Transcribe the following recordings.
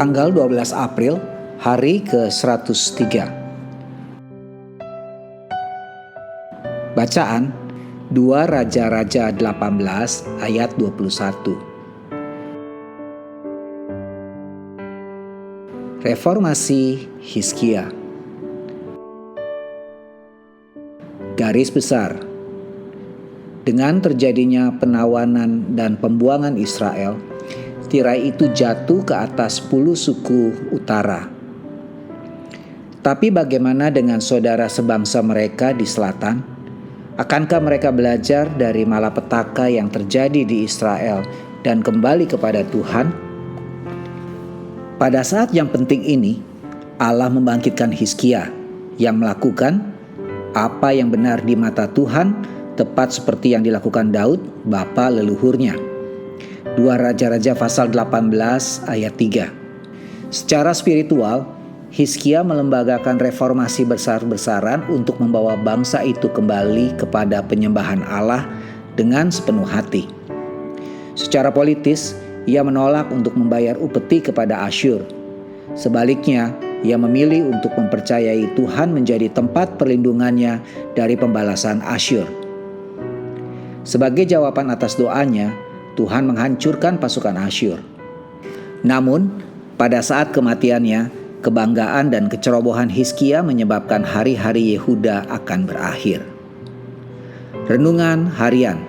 Tanggal 12 April, hari ke-103. Bacaan 2 Raja-Raja 18 ayat 21. Reformasi Hizkia. Garis besar. Dengan terjadinya penawanan dan pembuangan Israel, tirai itu jatuh ke atas 10 suku utara. Tapi bagaimana dengan saudara sebangsa mereka di selatan? Akankah mereka belajar dari malapetaka yang terjadi di Israel dan kembali kepada Tuhan? Pada saat yang penting ini, Allah membangkitkan Hizkia yang melakukan apa yang benar di mata Tuhan, tepat seperti yang dilakukan Daud, bapa leluhurnya. 2 Raja-Raja pasal 18 ayat 3. Secara spiritual, Hizkia melembagakan reformasi besar-besaran untuk membawa bangsa itu kembali kepada penyembahan Allah dengan sepenuh hati. Secara politis, ia menolak untuk membayar upeti kepada Asyur. Sebaliknya, ia memilih untuk mempercayai Tuhan menjadi tempat perlindungannya dari pembalasan Asyur. Sebagai jawaban atas doanya, Tuhan menghancurkan pasukan Asyur. Namun, pada saat kematiannya, kebanggaan dan kecerobohan Hizkia menyebabkan hari-hari Yehuda akan berakhir. Renungan harian.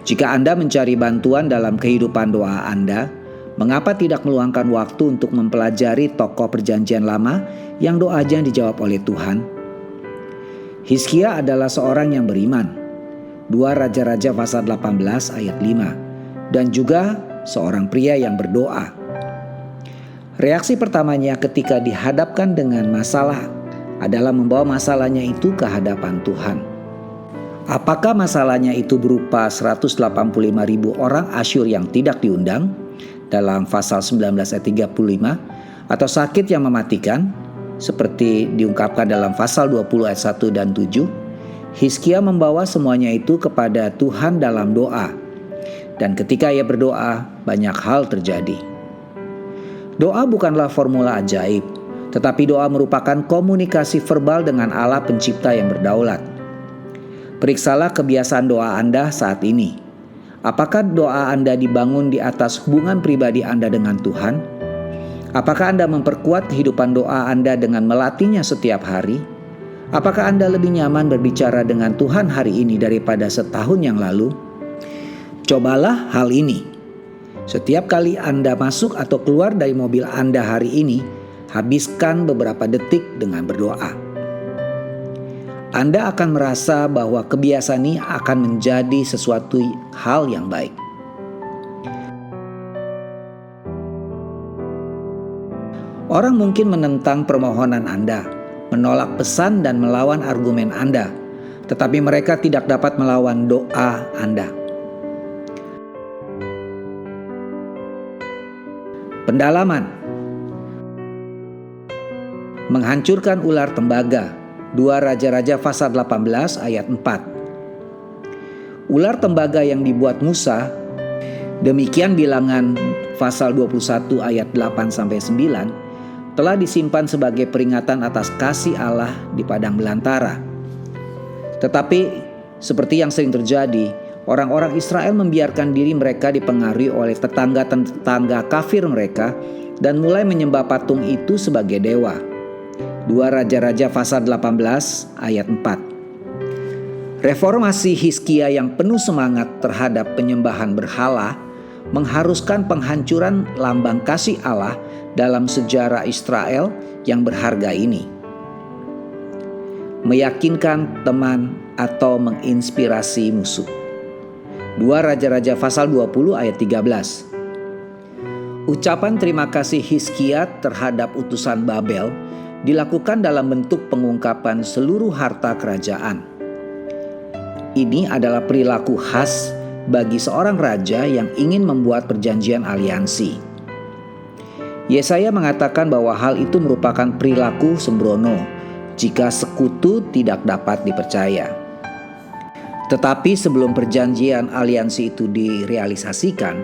Jika Anda mencari bantuan dalam kehidupan doa Anda, mengapa tidak meluangkan waktu untuk mempelajari tokoh Perjanjian Lama yang doanya dijawab oleh Tuhan? Hizkia adalah seorang yang beriman. 2 Raja-Raja pasal 18 ayat 5, dan juga seorang pria yang berdoa. Reaksi pertamanya ketika dihadapkan dengan masalah adalah membawa masalahnya itu ke hadapan Tuhan. Apakah masalahnya itu berupa 185.000 orang Asyur yang tidak diundang dalam pasal 19 ayat 35, atau sakit yang mematikan seperti diungkapkan dalam pasal 20 ayat 1 dan 7? Hizkia membawa semuanya itu kepada Tuhan dalam doa. Dan ketika ia berdoa, banyak hal terjadi. Doa bukanlah formula ajaib, tetapi doa merupakan komunikasi verbal dengan Allah pencipta yang berdaulat. Periksalah kebiasaan doa Anda saat ini. Apakah doa Anda dibangun di atas hubungan pribadi Anda dengan Tuhan? Apakah Anda memperkuat kehidupan doa Anda dengan melatihnya setiap hari? Apakah Anda lebih nyaman berbicara dengan Tuhan hari ini daripada setahun yang lalu? Cobalah hal ini. Setiap kali Anda masuk atau keluar dari mobil Anda hari ini, habiskan beberapa detik dengan berdoa. Anda akan merasa bahwa kebiasaan ini akan menjadi sesuatu hal yang baik. Orang mungkin menentang permohonan Anda, menolak pesan dan melawan argumen Anda, tetapi mereka tidak dapat melawan doa Anda. Pendalaman. Menghancurkan ular tembaga. 2 Raja-Raja pasal 18 ayat 4. Ular tembaga yang dibuat Musa, demikian bilangan pasal 21 ayat 8-9, telah disimpan sebagai peringatan atas kasih Allah di padang belantara. Tetapi seperti yang sering terjadi, orang-orang Israel membiarkan diri mereka dipengaruhi oleh tetangga-tetangga kafir mereka dan mulai menyembah patung itu sebagai dewa. 2 Raja-Raja pasal 18 ayat 4. Reformasi Hizkia yang penuh semangat terhadap penyembahan berhala mengharuskan penghancuran lambang kasih Allah dalam sejarah Israel yang berharga ini. Meyakinkan teman atau menginspirasi musuh. 2 Raja-Raja pasal 20 ayat 13. Ucapan terima kasih Hizkia terhadap utusan Babel dilakukan dalam bentuk pengungkapan seluruh harta kerajaan. Ini adalah perilaku khas bagi seorang raja yang ingin membuat perjanjian aliansi. Yesaya mengatakan bahwa hal itu merupakan perilaku sembrono jika sekutu tidak dapat dipercaya. Tetapi sebelum perjanjian aliansi itu direalisasikan,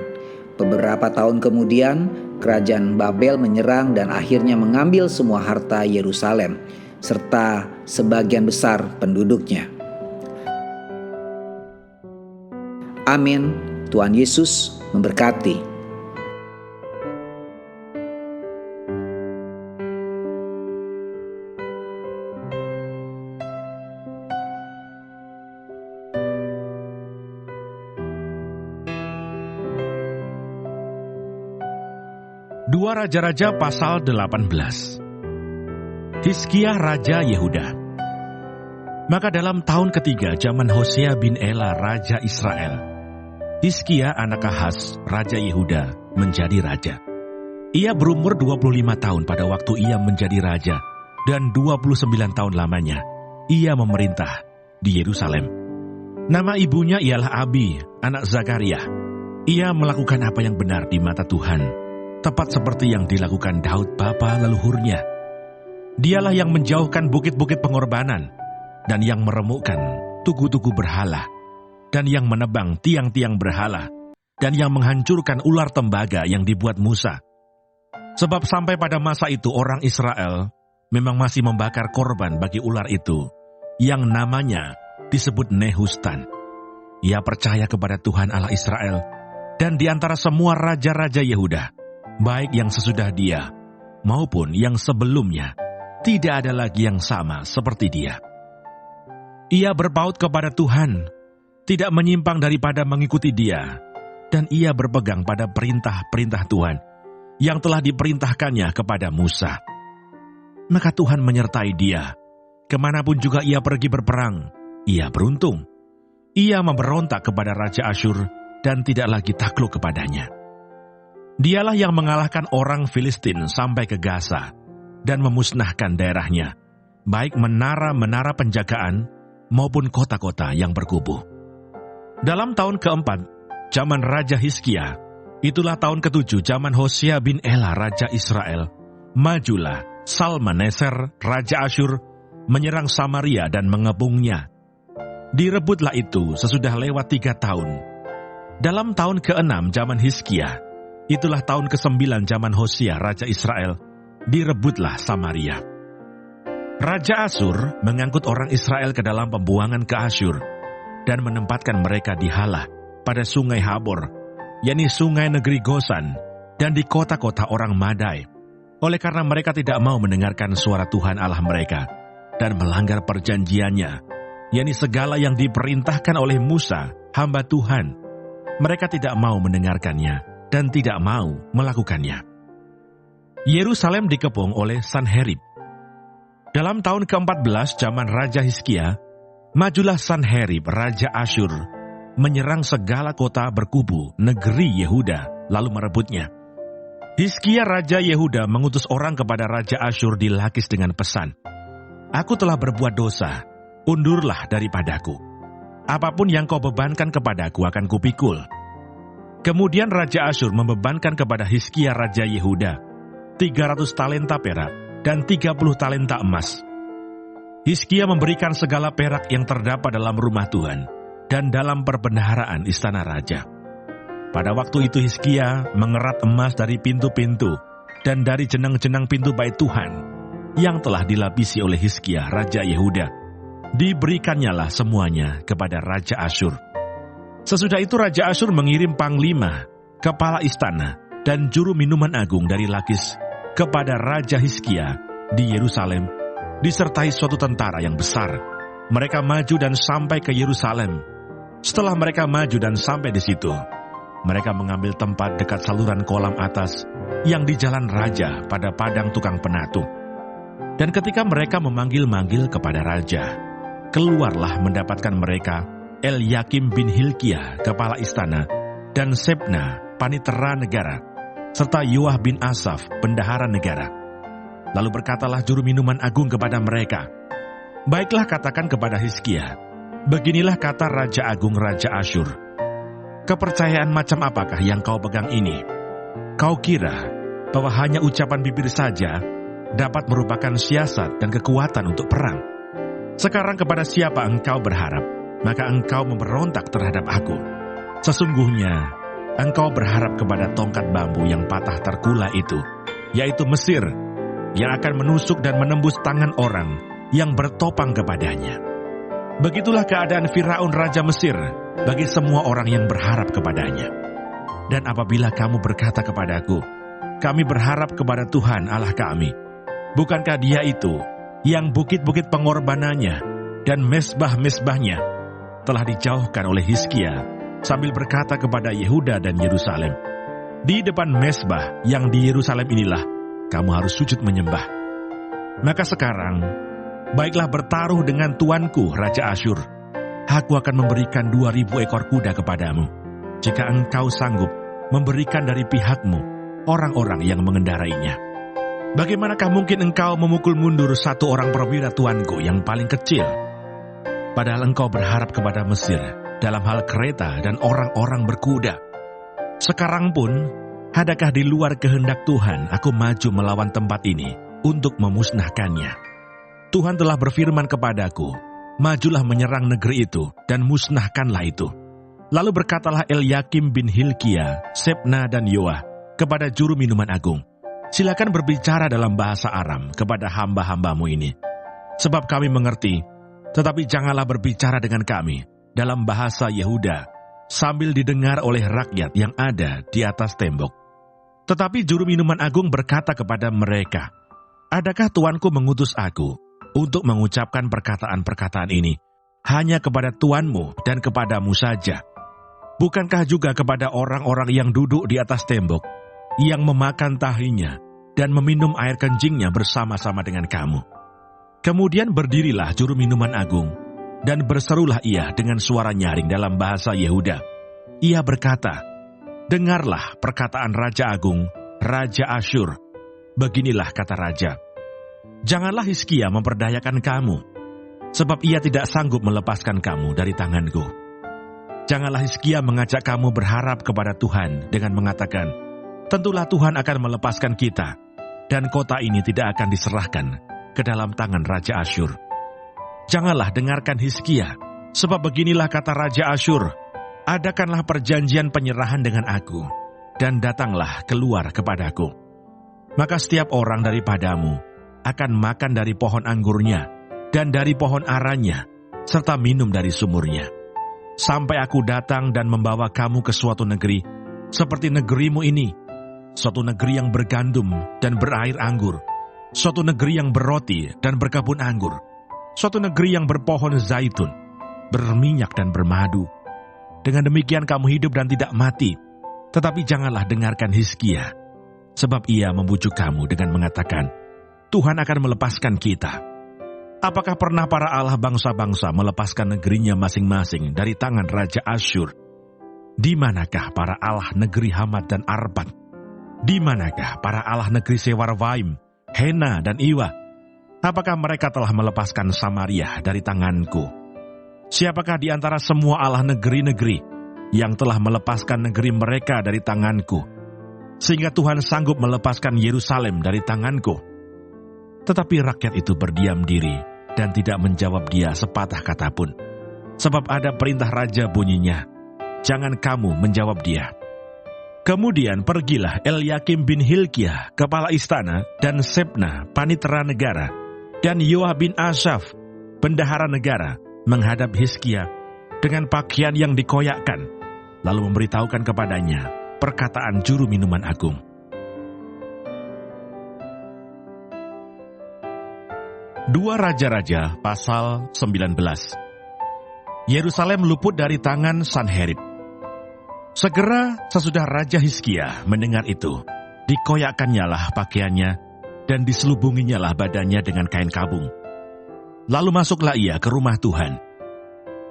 beberapa tahun kemudian kerajaan Babel menyerang dan akhirnya mengambil semua harta Yerusalem, serta sebagian besar penduduknya. Amin. Tuhan Yesus memberkati. Dua Raja-Raja pasal 18. Hizkia Raja Yehuda. Maka dalam tahun ketiga zaman Hosea bin Ela Raja Israel, Hizkia anak Ahaz Raja Yehuda menjadi raja. Ia berumur 25 tahun pada waktu ia menjadi raja, dan 29 tahun lamanya ia memerintah di Yerusalem. Nama ibunya ialah Abi, anak Zakaria. Ia melakukan apa yang benar di mata Tuhan, tepat seperti yang dilakukan Daud bapa leluhurnya. Dialah yang menjauhkan bukit-bukit pengorbanan, dan yang meremukkan tugu-tugu berhala, dan yang menebang tiang-tiang berhala, dan yang menghancurkan ular tembaga yang dibuat Musa. Sebab sampai pada masa itu orang Israel memang masih membakar korban bagi ular itu, yang namanya disebut Nehustan. Ia percaya kepada Tuhan Allah Israel, dan di antara semua raja-raja Yehuda, baik yang sesudah dia maupun yang sebelumnya, tidak ada lagi yang sama seperti dia. Ia berpaut kepada Tuhan, tidak menyimpang daripada mengikuti dia, dan ia berpegang pada perintah-perintah Tuhan yang telah diperintahkannya kepada Musa. Maka Tuhan menyertai dia, kemanapun juga ia pergi berperang, ia beruntung. Ia memberontak kepada Raja Asyur dan tidak lagi takluk kepadanya. Dialah yang mengalahkan orang Filistin sampai ke Gaza dan memusnahkan daerahnya, baik menara-menara penjagaan maupun kota-kota yang berkubu. Dalam tahun keempat, zaman Raja Hizkia, itulah tahun ketujuh zaman Hosea bin Ela Raja Israel, majulah Salmaneser Raja Asyur menyerang Samaria dan mengepungnya. Direbutlah itu sesudah lewat 3 tahun. Dalam tahun ke-6 zaman Hizkia, itulah tahun ke-9 zaman Hosea Raja Israel, direbutlah Samaria. Raja Asyur mengangkut orang Israel ke dalam pembuangan ke Asyur dan menempatkan mereka di Halah pada sungai Habor, yakni sungai negeri Gosan, dan di kota-kota orang Madai, oleh karena mereka tidak mau mendengarkan suara Tuhan Allah mereka dan melanggar perjanjiannya, yakni segala yang diperintahkan oleh Musa, hamba Tuhan. Mereka tidak mau mendengarkannya dan tidak mau melakukannya. Yerusalem dikepung oleh Sanherib. Dalam tahun ke-14 zaman Raja Hizkia, majulah Sanherib Raja Asyur menyerang segala kota berkubu negeri Yehuda, lalu merebutnya. Hizkia Raja Yehuda mengutus orang kepada Raja Asyur di Lakis dengan pesan, "Aku telah berbuat dosa, undurlah daripadaku. Apapun yang kau bebankan kepadaku akan kupikul." Kemudian Raja Asyur membebankan kepada Hizkia Raja Yehuda 300 talenta perak dan 30 talenta emas. Hizkia memberikan segala perak yang terdapat dalam rumah Tuhan dan dalam perbendaharaan istana raja. Pada waktu itu Hizkia mengerat emas dari pintu-pintu dan dari jenang-jenang pintu bait Tuhan yang telah dilapisi oleh Hizkia Raja Yehuda. Diberikannya semuanya kepada Raja Asyur. Sesudah itu Raja Asyur mengirim panglima, kepala istana, dan juru minuman agung dari Lakis kepada Raja Hizkia di Yerusalem, disertai suatu tentara yang besar. Mereka maju dan sampai ke Yerusalem. Setelah mereka maju dan sampai di situ, mereka mengambil tempat dekat saluran kolam atas yang di jalan raja pada padang tukang penatu. Dan ketika mereka memanggil-manggil kepada raja, keluarlah mendapatkan mereka Eliakim bin Hilkiah, kepala istana, dan Sebna, panitera negara, serta Yoah bin Asaf, bendahara negara. Lalu berkatalah juru minuman agung kepada mereka, "Baiklah katakan kepada Hizkia, beginilah kata Raja Agung Raja Asyur, kepercayaan macam apakah yang kau pegang ini? Kau kira bahwa hanya ucapan bibir saja dapat merupakan siasat dan kekuatan untuk perang? Sekarang kepada siapa engkau berharap, maka engkau memberontak terhadap aku. Sesungguhnya, engkau berharap kepada tongkat bambu yang patah terkulai itu, yaitu Mesir, yang akan menusuk dan menembus tangan orang yang bertopang kepadanya. Begitulah keadaan Firaun Raja Mesir bagi semua orang yang berharap kepadanya. Dan apabila kamu berkata kepadaku, kami berharap kepada Tuhan Allah kami, bukankah Dia itu yang bukit-bukit pengorbanannya dan mesbah-mesbahnya telah dijauhkan oleh Hizkia, sambil berkata kepada Yehuda dan Yerusalem, di depan mesbah yang di Yerusalem inilah kamu harus sujud menyembah. Maka sekarang, baiklah bertaruh dengan tuanku Raja Asyur. Aku akan memberikan 2.000 ekor kuda kepadamu, jika engkau sanggup memberikan dari pihakmu orang-orang yang mengendarainya. Bagaimanakah mungkin engkau memukul mundur satu orang perwira tuanku yang paling kecil? Padahal engkau berharap kepada Mesir dalam hal kereta dan orang-orang berkuda. Sekarang pun, adakah di luar kehendak Tuhan aku maju melawan tempat ini untuk memusnahkannya? Tuhan telah berfirman kepadaku, majulah menyerang negeri itu dan musnahkanlah itu. Lalu berkatalah Elyakim bin Hilkia, Sebna dan Yoah kepada juru minuman agung, silakan berbicara dalam bahasa Aram kepada hamba-hambamu ini, sebab kami mengerti, tetapi janganlah berbicara dengan kami dalam bahasa Yehuda, sambil didengar oleh rakyat yang ada di atas tembok. Tetapi juru minuman agung berkata kepada mereka, adakah tuanku mengutus aku untuk mengucapkan perkataan-perkataan ini hanya kepada tuanmu dan kepadamu saja? Bukankah juga kepada orang-orang yang duduk di atas tembok, yang memakan tahinya dan meminum air kencingnya bersama-sama dengan kamu? Kemudian berdirilah juru minuman agung, dan berserulah ia dengan suara nyaring dalam bahasa Yehuda. Ia berkata, dengarlah perkataan Raja Agung, Raja Asyur. Beginilah kata Raja, janganlah Hizkia memperdayakan kamu, sebab ia tidak sanggup melepaskan kamu dari tanganku. Janganlah Hizkia mengajak kamu berharap kepada Tuhan dengan mengatakan, tentulah Tuhan akan melepaskan kita, dan kota ini tidak akan diserahkan ke dalam tangan Raja Asyur. Janganlah dengarkan Hizkia, sebab beginilah kata Raja Asyur, adakanlah perjanjian penyerahan dengan aku, dan datanglah keluar kepadaku. Maka setiap orang daripadamu akan makan dari pohon anggurnya, dan dari pohon aranya, serta minum dari sumurnya. Sampai aku datang dan membawa kamu ke suatu negeri, seperti negerimu ini, suatu negeri yang bergandum dan berair anggur, suatu negeri yang berroti dan berkebun anggur, suatu negeri yang berpohon zaitun, berminyak dan bermadu. Dengan demikian kamu hidup dan tidak mati. Tetapi janganlah dengarkan Hizkia, sebab ia membujuk kamu dengan mengatakan, Tuhan akan melepaskan kita. Apakah pernah para Allah bangsa-bangsa melepaskan negerinya masing-masing dari tangan Raja Asyur? Di manakah para Allah negeri Hamat dan Arpad? Di manakah para Allah negeri Sewarwaim, Hena dan Iwa? Apakah mereka telah melepaskan Samaria dari tanganku? Siapakah di antara semua Allah negeri-negeri yang telah melepaskan negeri mereka dari tanganku, sehingga Tuhan sanggup melepaskan Yerusalem dari tanganku? Tetapi rakyat itu berdiam diri dan tidak menjawab dia sepatah kata pun. Sebab ada perintah raja bunyinya, jangan kamu menjawab dia. Kemudian pergilah Elyakim bin Hilkia, kepala istana, dan Sebna, panitera negara, dan Yoah bin Asaf, bendahara negara, menghadap Hizkia dengan pakaian yang dikoyakkan, lalu memberitahukan kepadanya perkataan juru minuman agung. 2 Raja-Raja pasal 19. Yerusalem luput dari tangan Sanherib. Segera sesudah Raja Hizkia mendengar itu, dikoyakkannyalah pakaiannya dan diselubunginyalah badannya dengan kain kabung. Lalu masuklah ia ke rumah Tuhan.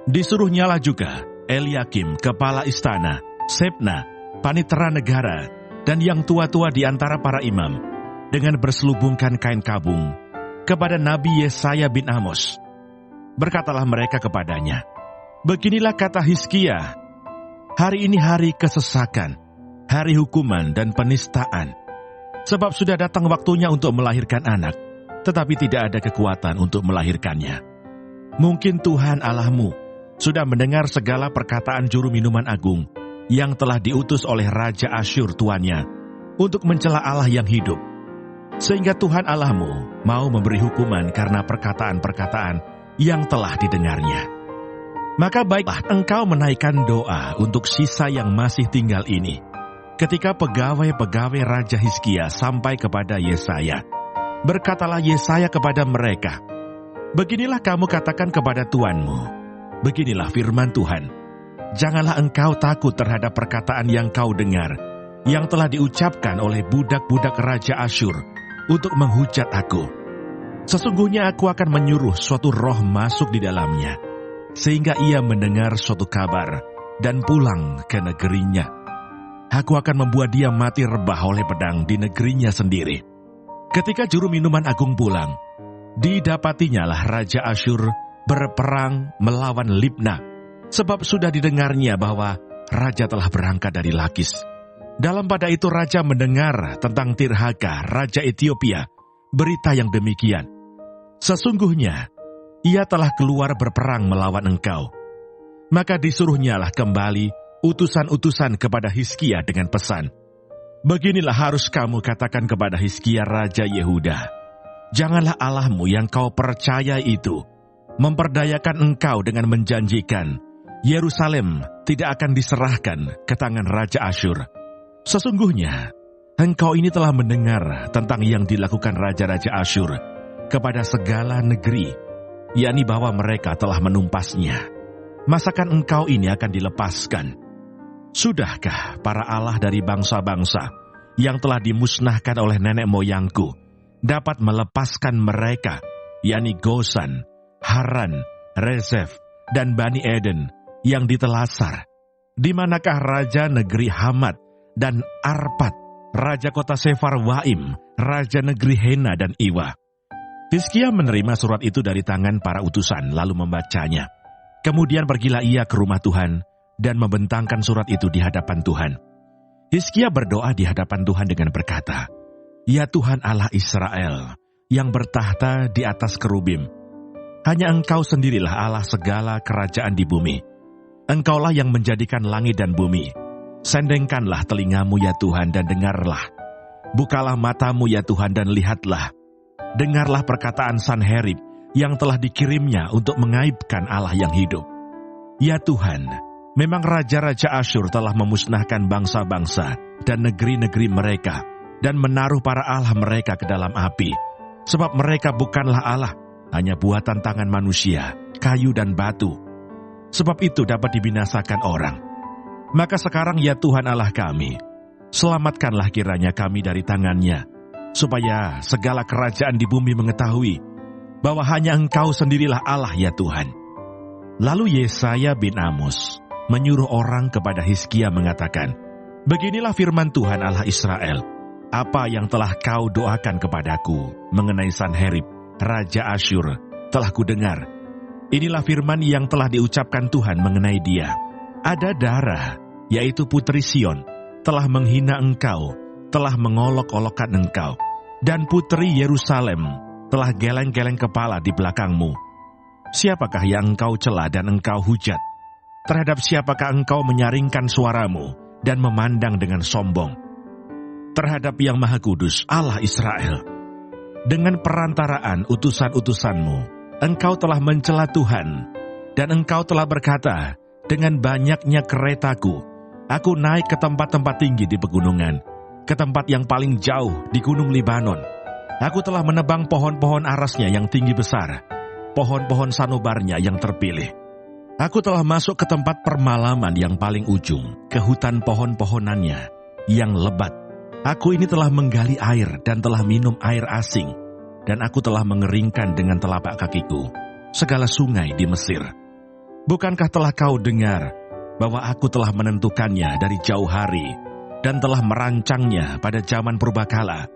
Disuruhnyalah juga Elyakim kepala istana, Sebna panitera negara, dan yang tua-tua di antara para imam, dengan berselubungkan kain kabung kepada Nabi Yesaya bin Amos. Berkatalah mereka kepadanya, beginilah kata Hizkia, hari ini hari kesesakan, hari hukuman dan penistaan. Sebab sudah datang waktunya untuk melahirkan anak, tetapi tidak ada kekuatan untuk melahirkannya. Mungkin Tuhan Allahmu sudah mendengar segala perkataan juru minuman agung yang telah diutus oleh Raja Asyur tuannya untuk mencela Allah yang hidup. Sehingga Tuhan Allahmu mau memberi hukuman karena perkataan-perkataan yang telah didengarnya. Maka baiklah engkau menaikkan doa untuk sisa yang masih tinggal ini. Ketika pegawai-pegawai Raja Hizkia sampai kepada Yesaya, berkatalah Yesaya kepada mereka, beginilah kamu katakan kepada tuanmu, beginilah firman Tuhan, janganlah engkau takut terhadap perkataan yang kau dengar, yang telah diucapkan oleh budak-budak Raja Asyur untuk menghujat aku. Sesungguhnya aku akan menyuruh suatu roh masuk di dalamnya, sehingga ia mendengar suatu kabar dan pulang ke negerinya. Aku akan membuat dia mati rebah oleh pedang di negerinya sendiri. Ketika juru minuman agung pulang, didapatinya lah Raja Asyur berperang melawan Libna, sebab sudah didengarnya bahwa raja telah berangkat dari Lakis. Dalam pada itu raja mendengar tentang Tirhaka, Raja Ethiopia, berita yang demikian. Sesungguhnya, ia telah keluar berperang melawan engkau. Maka disuruhnyalah kembali utusan-utusan kepada Hizkia dengan pesan, beginilah harus kamu katakan kepada Hizkia Raja Yehuda, janganlah Allahmu yang kau percaya itu memperdayakan engkau dengan menjanjikan, Yerusalem tidak akan diserahkan ke tangan Raja Asyur. Sesungguhnya, engkau ini telah mendengar tentang yang dilakukan Raja-Raja Asyur kepada segala negeri, yakni bahwa mereka telah menumpasnya. Masakan engkau ini akan dilepaskan? Sudahkah para Allah dari bangsa-bangsa yang telah dimusnahkan oleh nenek moyangku dapat melepaskan mereka, yakni Gosan, Haran, Rezef, dan Bani Eden yang ditelasar? Di manakah raja negeri Hamat dan Arpad, raja kota Sefarwaim, raja negeri Hena dan Iwa? Hizkia menerima surat itu dari tangan para utusan, lalu membacanya. Kemudian pergilah ia ke rumah Tuhan dan membentangkan surat itu di hadapan Tuhan. Hizkia berdoa di hadapan Tuhan dengan berkata, ya Tuhan Allah Israel, yang bertahta di atas kerubim, hanya Engkau sendirilah Allah segala kerajaan di bumi. Engkaulah yang menjadikan langit dan bumi. Sendengkanlah telingamu ya Tuhan dan dengarlah. Bukalah matamu ya Tuhan dan lihatlah. Dengarlah perkataan Sanherib yang telah dikirimnya untuk mengaibkan Allah yang hidup. Ya Tuhan, memang raja-raja Asyur telah memusnahkan bangsa-bangsa dan negeri-negeri mereka dan menaruh para Allah mereka ke dalam api. Sebab mereka bukanlah Allah, hanya buatan tangan manusia, kayu dan batu. Sebab itu dapat dibinasakan orang. Maka sekarang ya Tuhan Allah kami, selamatkanlah kiranya kami dari tangannya, supaya segala kerajaan di bumi mengetahui bahwa hanya Engkau sendirilah Allah ya Tuhan. Lalu Yesaya bin Amos menyuruh orang kepada Hizkia mengatakan, beginilah firman Tuhan Allah Israel, apa yang telah kau doakan kepadaku mengenai Sanherib, Raja Asyur, telah kudengar. Inilah firman yang telah diucapkan Tuhan mengenai dia. Ada darah, yaitu Putri Sion, telah menghina engkau, telah mengolok-olokkan engkau, dan Putri Yerusalem telah geleng-geleng kepala di belakangmu. Siapakah yang engkau cela dan engkau hujat? Terhadap siapakah engkau menyaringkan suaramu dan memandang dengan sombong? Terhadap yang Maha Kudus, Allah Israel. Dengan perantaraan utusan-utusanmu, engkau telah mencela Tuhan, dan engkau telah berkata, dengan banyaknya keretaku, aku naik ke tempat-tempat tinggi di pegunungan, ke tempat yang paling jauh di gunung Libanon. Aku telah menebang pohon-pohon arasnya yang tinggi besar, pohon-pohon sanobarnya yang terpilih. Aku telah masuk ke tempat permalaman yang paling ujung, ke hutan pohon-pohonannya yang lebat. Aku ini telah menggali air dan telah minum air asing, dan aku telah mengeringkan dengan telapak kakiku segala sungai di Mesir. Bukankah telah kau dengar bahwa aku telah menentukannya dari jauh hari dan telah merancangnya pada zaman purbakala?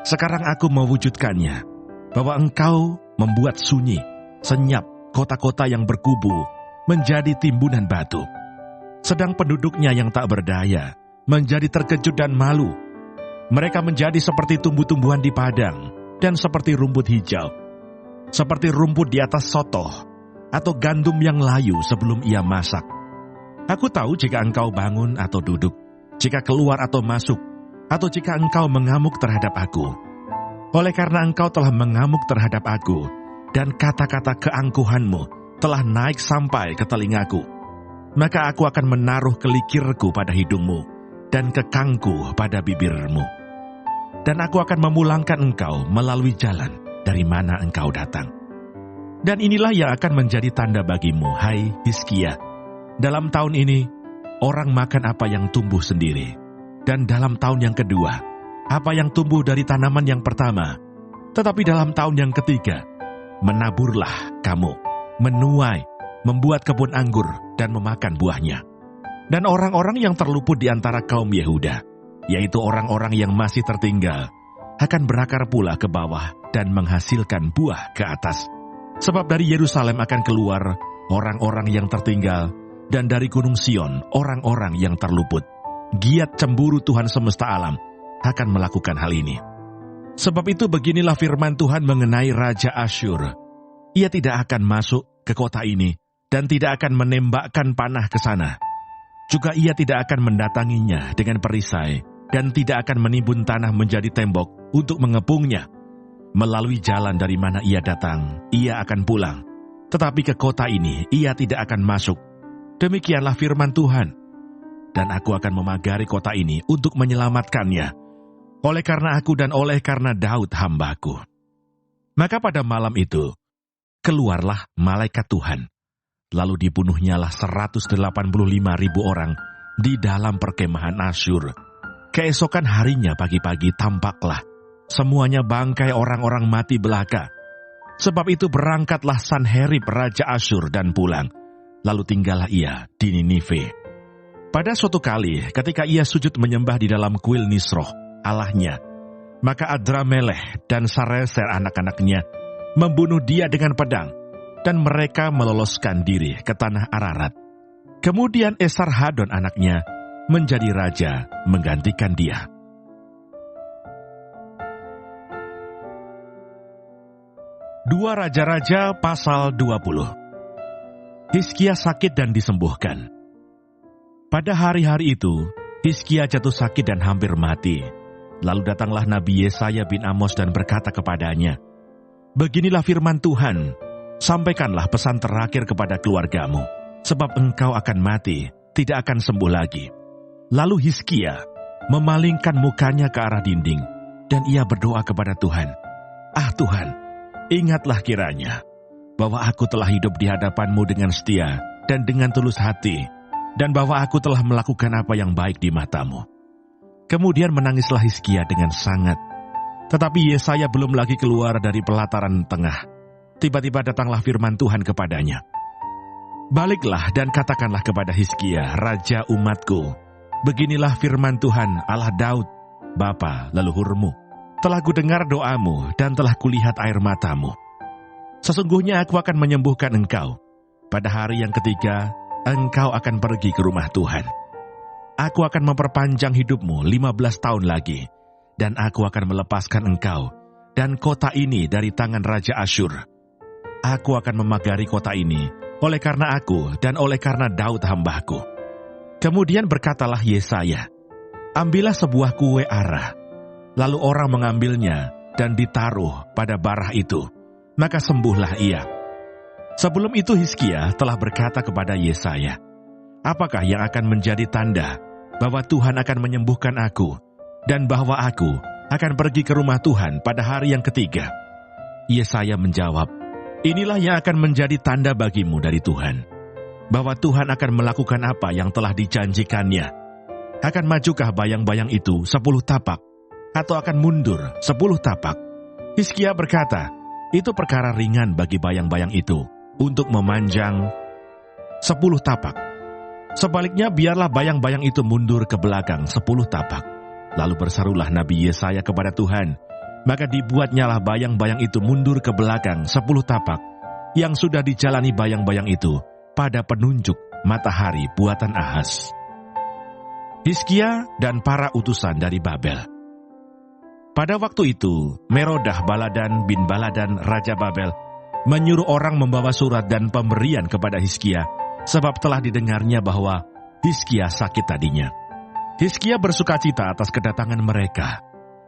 Sekarang aku mewujudkannya, bahwa engkau membuat sunyi, senyap kota-kota yang berkubu menjadi timbunan batu. Sedang penduduknya yang tak berdaya menjadi terkejut dan malu. Mereka menjadi seperti tumbuh-tumbuhan di padang dan seperti rumput hijau, seperti rumput di atas sotoh, atau gandum yang layu sebelum ia masak. Aku tahu jika engkau bangun atau duduk, jika keluar atau masuk, atau jika engkau mengamuk terhadap aku. Oleh karena engkau telah mengamuk terhadap aku, dan kata-kata keangkuhanmu telah naik sampai ke telingaku, maka aku akan menaruh kelikirku pada hidungmu, dan kekangku pada bibirmu. Dan aku akan memulangkan engkau melalui jalan dari mana engkau datang. Dan inilah yang akan menjadi tanda bagimu, hai Hizkia. Dalam tahun ini, orang makan apa yang tumbuh sendiri. Dan dalam tahun yang kedua, apa yang tumbuh dari tanaman yang pertama. Tetapi dalam tahun yang ketiga, menaburlah kamu, menuai, membuat kebun anggur, dan memakan buahnya. Dan orang-orang yang terluput di antara kaum Yehuda, yaitu orang-orang yang masih tertinggal, akan berakar pula ke bawah dan menghasilkan buah ke atas. Sebab dari Yerusalem akan keluar orang-orang yang tertinggal, dan dari Gunung Sion orang-orang yang terluput. Giat cemburu Tuhan semesta alam akan melakukan hal ini. Sebab itu beginilah firman Tuhan mengenai Raja Asyur. Ia tidak akan masuk ke kota ini, dan tidak akan menembakkan panah ke sana. Juga ia tidak akan mendatanginya dengan perisai, dan tidak akan menimbun tanah menjadi tembok untuk mengepungnya. Melalui jalan dari mana ia datang, ia akan pulang. Tetapi ke kota ini ia tidak akan masuk. Demikianlah firman Tuhan. Dan aku akan memagari kota ini untuk menyelamatkannya, oleh karena aku dan oleh karena Daud hambaku. Maka pada malam itu, keluarlah malaikat Tuhan. Lalu dibunuhnyalah 185.000 orang di dalam perkemahan Asyur. Keesokan harinya pagi-pagi tampaklah semuanya bangkai orang-orang mati belaka. Sebab itu berangkatlah Sanherib Raja Asyur dan pulang. Lalu tinggallah ia di Ninive. Pada suatu kali ketika ia sujud menyembah di dalam kuil Nisroh, Allahnya, maka Adramelech dan Sareser anak-anaknya membunuh dia dengan pedang, dan mereka meloloskan diri ke tanah Ararat. Kemudian Esarhadon anaknya menjadi raja menggantikan dia. Dua Raja-Raja pasal 20. Hizkia sakit dan disembuhkan. Pada hari-hari itu, Hizkia jatuh sakit dan hampir mati. Lalu datanglah Nabi Yesaya bin Amos dan berkata kepadanya, "Beginilah firman Tuhan, sampaikanlah pesan terakhir kepada keluargamu, sebab engkau akan mati, tidak akan sembuh lagi." Lalu Hizkia memalingkan mukanya ke arah dinding, dan ia berdoa kepada Tuhan, "Ah Tuhan, ingatlah kiranya bahwa aku telah hidup di hadapan-Mu dengan setia dan dengan tulus hati, dan bahwa aku telah melakukan apa yang baik di mata-Mu." Kemudian menangislah Hizkia dengan sangat. Tetapi Yesaya belum lagi keluar dari pelataran tengah. Tiba-tiba datanglah firman Tuhan kepadanya. "Baliklah dan katakanlah kepada Hizkia, raja umatku, beginilah firman Tuhan Allah Daud, bapa leluhurmu. Telah kudengar doamu dan telah kulihat air matamu. Sesungguhnya aku akan menyembuhkan engkau. Pada hari yang ketiga, engkau akan pergi ke rumah Tuhan. Aku akan memperpanjang hidupmu 15 tahun lagi, dan aku akan melepaskan engkau dan kota ini dari tangan Raja Asyur. Aku akan memagari kota ini oleh karena aku dan oleh karena Daud hambaku." Kemudian berkatalah Yesaya, "Ambillah sebuah kue arah." Lalu orang mengambilnya dan ditaruh pada barah itu. Maka sembuhlah ia. Sebelum itu Hizkia telah berkata kepada Yesaya, "Apakah yang akan menjadi tanda bahwa Tuhan akan menyembuhkan aku, dan bahwa aku akan pergi ke rumah Tuhan pada hari yang ketiga?" Yesaya menjawab, "Inilah yang akan menjadi tanda bagimu dari Tuhan, bahwa Tuhan akan melakukan apa yang telah dijanjikannya. Akan majukah bayang-bayang itu 10 tapak, atau akan mundur 10 tapak?" Hizkia berkata, "Itu perkara ringan bagi bayang-bayang itu, untuk memanjang 10 tapak. Sebaliknya biarlah bayang-bayang itu mundur ke belakang 10 tapak. Lalu berserulah Nabi Yesaya kepada Tuhan, maka dibuatnyalah bayang-bayang itu mundur ke belakang 10 tapak, yang sudah dijalani bayang-bayang itu pada penunjuk matahari buatan Ahaz." Hizkia dan para utusan dari Babel. Pada waktu itu, Merodah Baladan bin Baladan Raja Babel menyuruh orang membawa surat dan pemberian kepada Hizkia, sebab telah didengarnya bahwa Hizkia sakit tadinya. Hizkia bersukacita atas kedatangan mereka.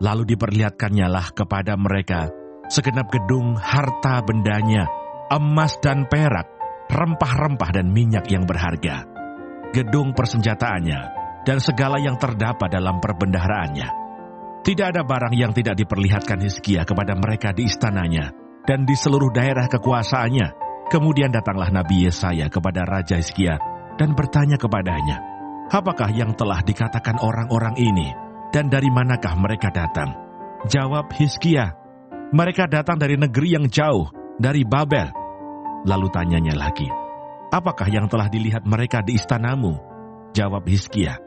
Lalu diperlihatkannyalah kepada mereka segenap gedung harta bendanya, emas dan perak, rempah-rempah dan minyak yang berharga, gedung persenjataannya, dan segala yang terdapat dalam perbendaharaannya. Tidak ada barang yang tidak diperlihatkan Hizkia kepada mereka di istananya dan di seluruh daerah kekuasaannya. Kemudian datanglah Nabi Yesaya kepada Raja Hizkia dan bertanya kepadanya, apakah yang telah dikatakan orang-orang ini, dan dari manakah mereka datang? Jawab Hizkia, mereka datang dari negeri yang jauh, dari Babel. Lalu tanyanya lagi, apakah yang telah dilihat mereka di istanamu? Jawab Hizkia,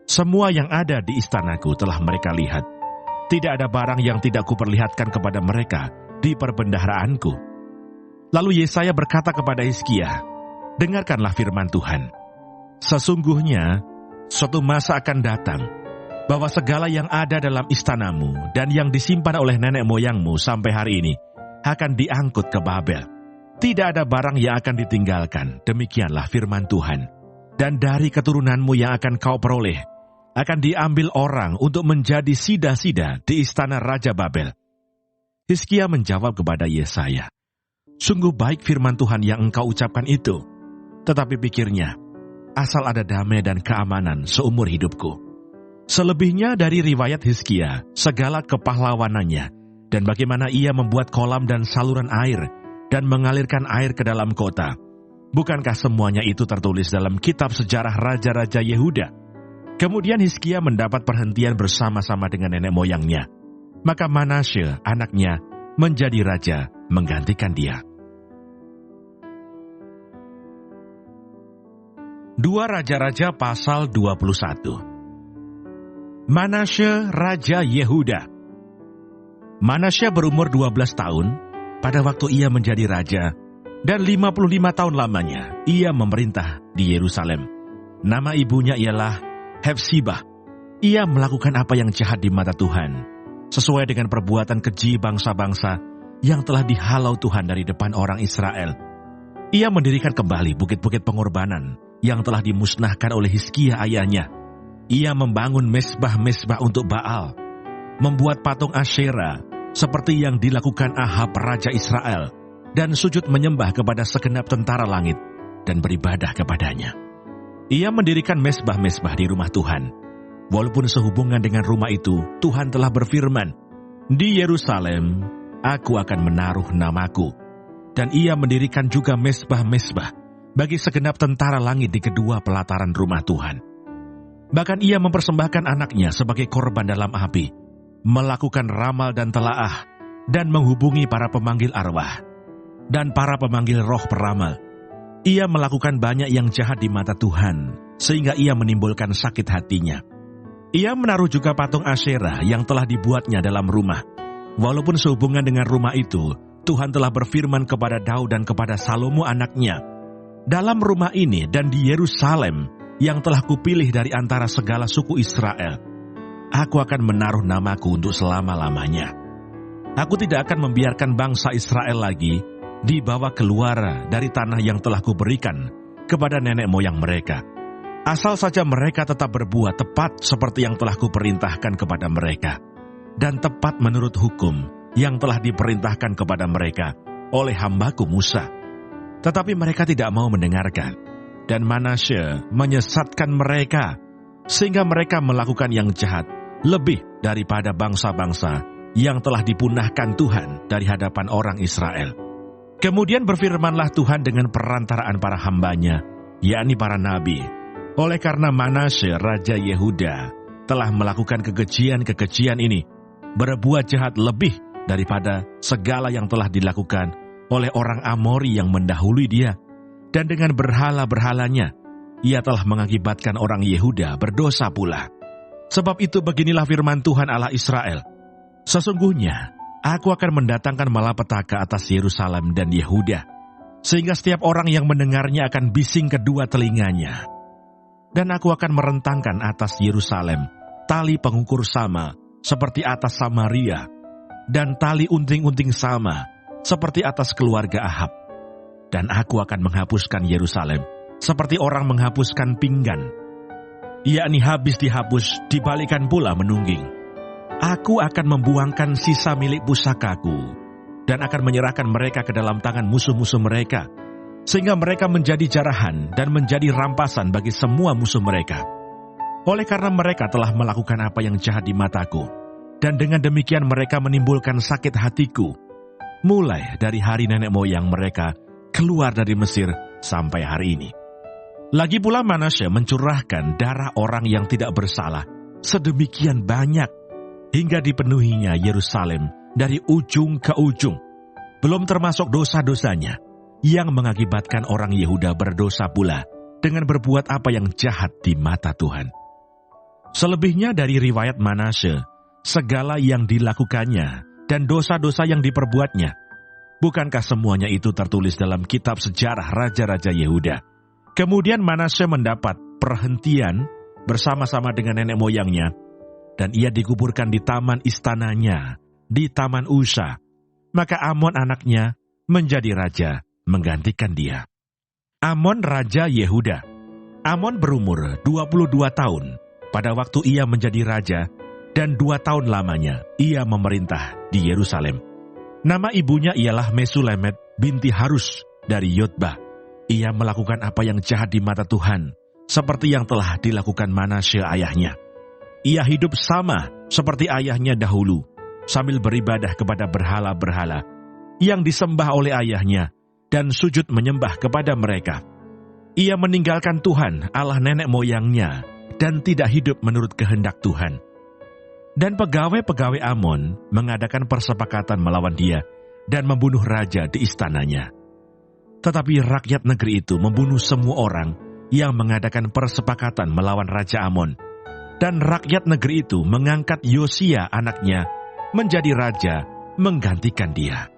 semua yang ada di istanaku telah mereka lihat. Tidak ada barang yang tidak kuperlihatkan kepada mereka di perbendaharaanku. Lalu Yesaya berkata kepada Hizkia, dengarkanlah firman Tuhan. Sesungguhnya, suatu masa akan datang, bahwa segala yang ada dalam istanamu dan yang disimpan oleh nenek moyangmu sampai hari ini akan diangkut ke Babel. Tidak ada barang yang akan ditinggalkan, demikianlah firman Tuhan. Dan dari keturunanmu yang akan kau peroleh, akan diambil orang untuk menjadi sida-sida di istana Raja Babel. Hizkia menjawab kepada Yesaya, sungguh baik firman Tuhan yang engkau ucapkan itu. Tetapi pikirnya, asal ada damai dan keamanan seumur hidupku. Selebihnya dari riwayat Hizkia, segala kepahlawanannya, dan bagaimana ia membuat kolam dan saluran air, dan mengalirkan air ke dalam kota. Bukankah semuanya itu tertulis dalam kitab sejarah Raja-Raja Yehuda? Kemudian Hizkia mendapat perhentian bersama-sama dengan nenek moyangnya. Maka Manasye, anaknya, menjadi raja menggantikan dia. 2 Raja-Raja pasal 21. Manasye Raja Yehuda. Manasye berumur 12 tahun pada waktu ia menjadi raja, dan 55 tahun lamanya ia memerintah di Yerusalem. Nama ibunya ialah Hefsibah. Ia melakukan apa yang jahat di mata Tuhan, sesuai dengan perbuatan keji bangsa-bangsa yang telah dihalau Tuhan dari depan orang Israel. Ia mendirikan kembali bukit-bukit pengorbanan yang telah dimusnahkan oleh Hizkia ayahnya. Ia membangun mesbah-mesbah untuk Baal, membuat patung Asyera seperti yang dilakukan Ahab Raja Israel, dan sujud menyembah kepada segenap tentara langit dan beribadah kepadanya. Ia mendirikan mesbah-mesbah di rumah Tuhan. Walaupun sehubungan dengan rumah itu, Tuhan telah berfirman, di Yerusalem aku akan menaruh namaku. Dan ia mendirikan juga mesbah-mesbah bagi segenap tentara langit di kedua pelataran rumah Tuhan. Bahkan ia mempersembahkan anaknya sebagai korban dalam api, melakukan ramal dan telaah, dan menghubungi para pemanggil arwah dan para pemanggil roh peramal. Ia melakukan banyak yang jahat di mata Tuhan, sehingga ia menimbulkan sakit hatinya. Ia menaruh juga patung Asyera yang telah dibuatnya dalam rumah. Walaupun sehubungan dengan rumah itu, Tuhan telah berfirman kepada Daud dan kepada Salomo anaknya, dalam rumah ini dan di Yerusalem yang telah kupilih dari antara segala suku Israel, aku akan menaruh namaku untuk selama-lamanya. Aku tidak akan membiarkan bangsa Israel lagi dibawa keluar dari tanah yang telah kuberikan kepada nenek moyang mereka. Asal saja mereka tetap berbuat tepat seperti yang telah kuperintahkan kepada mereka, dan tepat menurut hukum yang telah diperintahkan kepada mereka oleh hambaku Musa. Tetapi mereka tidak mau mendengarkan, dan Manasye menyesatkan mereka, sehingga mereka melakukan yang jahat lebih daripada bangsa-bangsa yang telah dipunahkan Tuhan dari hadapan orang Israel. Kemudian berfirmanlah Tuhan dengan perantaraan para hambanya, yakni para nabi, oleh karena Manasye Raja Yehuda telah melakukan kekejian-kekejian ini, berbuat jahat lebih daripada segala yang telah dilakukan oleh orang Amori yang mendahului dia, dan dengan berhala-berhalanya, ia telah mengakibatkan orang Yehuda berdosa pula. Sebab itu beginilah firman Tuhan Allah Israel, sesungguhnya aku akan mendatangkan malapetaka atas Yerusalem dan Yehuda, sehingga setiap orang yang mendengarnya akan bising kedua telinganya. Dan aku akan merentangkan atas Yerusalem tali pengukur sama seperti atas Samaria, dan tali unting-unting sama seperti atas keluarga Ahab. Dan aku akan menghapuskan Yerusalem seperti orang menghapuskan pinggan yakni habis dihapus, dibalikan pula menungging. Aku akan membuangkan sisa milik pusakaku, dan akan menyerahkan mereka ke dalam tangan musuh-musuh mereka, sehingga mereka menjadi jarahan dan menjadi rampasan bagi semua musuh mereka. Oleh karena mereka telah melakukan apa yang jahat di mataku, dan dengan demikian mereka menimbulkan sakit hatiku, mulai dari hari nenek moyang mereka keluar dari Mesir sampai hari ini. Lagi pula Manasye mencurahkan darah orang yang tidak bersalah sedemikian banyak, hingga dipenuhinya Yerusalem dari ujung ke ujung, belum termasuk dosa-dosanya yang mengakibatkan orang Yehuda berdosa pula dengan berbuat apa yang jahat di mata Tuhan. Selebihnya dari riwayat Manasye, segala yang dilakukannya dan dosa-dosa yang diperbuatnya, bukankah semuanya itu tertulis dalam kitab sejarah Raja-Raja Yehuda? Kemudian Manasye mendapat perhentian bersama-sama dengan nenek moyangnya, dan ia dikuburkan di taman istananya, di Taman Usa. Maka Amon anaknya menjadi raja menggantikan dia. Amon Raja Yehuda. Amon berumur 22 tahun pada waktu ia menjadi raja, dan 2 tahun lamanya ia memerintah di Yerusalem. Nama ibunya ialah Mesulemet binti Harus dari Yotbah. Ia melakukan apa yang jahat di mata Tuhan, seperti yang telah dilakukan Manasye ayahnya. Ia hidup sama seperti ayahnya dahulu, sambil beribadah kepada berhala-berhala yang disembah oleh ayahnya, dan sujud menyembah kepada mereka. Ia meninggalkan Tuhan, Allah nenek moyangnya, dan tidak hidup menurut kehendak Tuhan. Dan pegawai-pegawai Amon mengadakan persepakatan melawan dia dan membunuh raja di istananya. Tetapi rakyat negeri itu membunuh semua orang yang mengadakan persepakatan melawan Raja Amon. Dan rakyat negeri itu mengangkat Yosia anaknya menjadi raja menggantikan dia.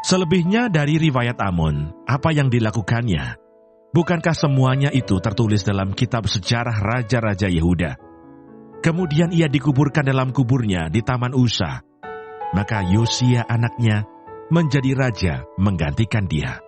Selebihnya dari riwayat Amon, apa yang dilakukannya, bukankah semuanya itu tertulis dalam kitab sejarah Raja-Raja Yehuda? Kemudian ia dikuburkan dalam kuburnya di Taman Usa. Maka Yosia anaknya menjadi raja menggantikan dia.